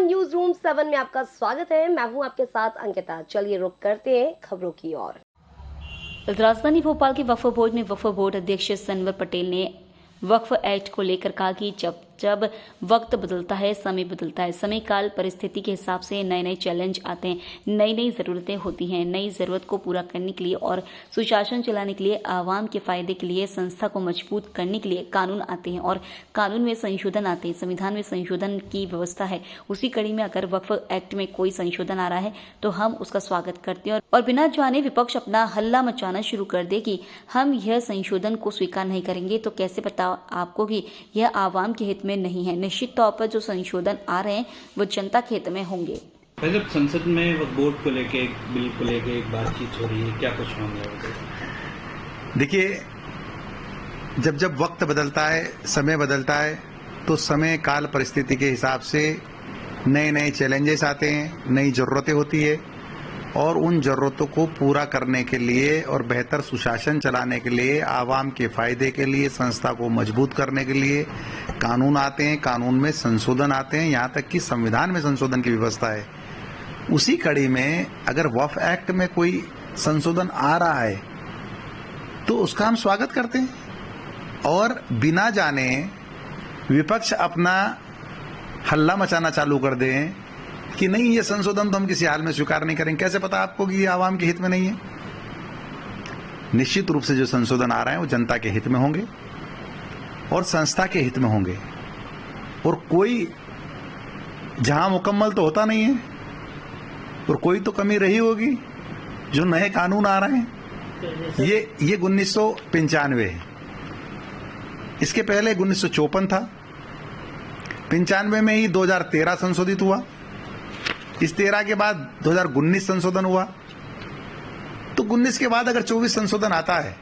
News room 7 में आपका स्वागत है। मैं हूं आपके साथ अंकिता। चलिए रुक करते हैं खबरों की ओर। राजधानी भोपाल के वक्फ बोर्ड में वक्फ बोर्ड अध्यक्ष सनवर पटेल ने वक्फ एक्ट को लेकर कहा कि जब वक्त बदलता है, समय बदलता है, समय काल परिस्थिति के हिसाब से नए नए चैलेंज आते हैं, नई नई ज़रूरतें होती हैं। नई ज़रूरत को पूरा करने के लिए और सुशासन चलाने के लिए, आवाम के फायदे के लिए, संस्था को मजबूत करने के लिए कानून आते हैं और कानून में संशोधन आते हैं। संविधान में संशोधन की व्यवस्था है। उसी कड़ी में अगर वक्फ एक्ट में कोई संशोधन आ रहा है तो हम उसका स्वागत करते हैं और बिना जाने विपक्ष अपना हल्ला मचाना शुरू कर दे कि हम यह संशोधन को स्वीकार नहीं करेंगे, तो कैसे पता आपको कि यह आवाम के हित में नहीं है। निश्चित तौर पर जो संशोधन आ रहे हैं वो जनता के हित में होंगे। पहले संसद में वक्फ बोर्ड को लेके, बिल को लेके एक बातचीत हो रही है, क्या कुछ मामला है? देखिए, जब वक्त बदलता है, समय बदलता है, तो समय काल परिस्थिति के हिसाब से नए नए चैलेंजेस आते हैं, नई ज़रूरतें होती है और उन ज़रूरतों को पूरा करने के लिए और बेहतर सुशासन चलाने के लिए, आवाम के फायदे के लिए, संस्था को मजबूत करने के लिए कानून आते हैं, कानून में संशोधन आते हैं, यहाँ तक कि संविधान में संशोधन की व्यवस्था है। उसी कड़ी में अगर वक्फ एक्ट में कोई संशोधन आ रहा है तो उसका हम स्वागत करते हैं और बिना जाने विपक्ष अपना हल्ला मचाना चालू कर दें कि नहीं, ये संशोधन तो हम किसी हाल में स्वीकार नहीं करेंगे। कैसे पता आपको कि ये आवाम के हित में नहीं है? निश्चित रूप से जो संशोधन आ रहे हैं वो जनता के हित में होंगे और संस्था के हित में होंगे और कोई जहां मुकम्मल तो होता नहीं है और कोई तो कमी रही होगी। जो नए कानून आ रहे हैं ये 1995 है, इसके पहले 1954 था, 95 में ही 2013 संशोधित हुआ, इस 13 के बाद 2019 संशोधन हुआ। तो 19 के बाद अगर 24 संशोधन आता है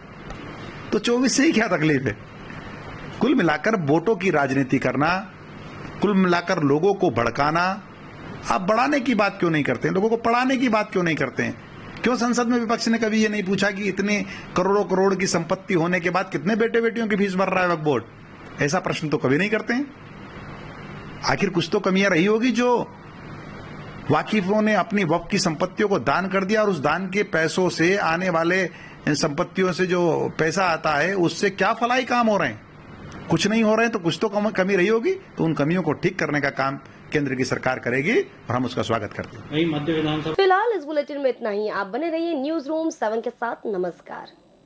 तो 24 से ही क्या तकलीफ है? कुल मिलाकर वोटों की राजनीति करना, कुल मिलाकर लोगों को भड़काना, आप बढ़ाने की बात क्यों नहीं करते हैं? लोगों को पढ़ाने की बात क्यों नहीं करते हैं? क्यों संसद में विपक्ष ने कभी ये नहीं पूछा कि इतने करोड़ों करोड़ की संपत्ति होने के बाद कितने बेटे बेटियों की फीस भर रहा है वक्फ बोर्ड? ऐसा प्रश्न तो कभी नहीं करते हैं। आखिर कुछ तो कमियां रही होगी जो वाकिफों ने अपनी वक्फ की संपत्तियों को दान कर दिया और उस दान के पैसों से, आने वाले संपत्तियों से जो पैसा आता है उससे क्या फलाई काम हो रहे हैं? कुछ नहीं हो रहे हैं तो कुछ तो कमी रही होगी। तो उन कमियों को ठीक करने का काम केंद्र की सरकार करेगी और हम उसका स्वागत करते हैं। फिलहाल इस बुलेटिन में इतना ही। आप बने रहिए न्यूज रूम 7 के साथ। नमस्कार।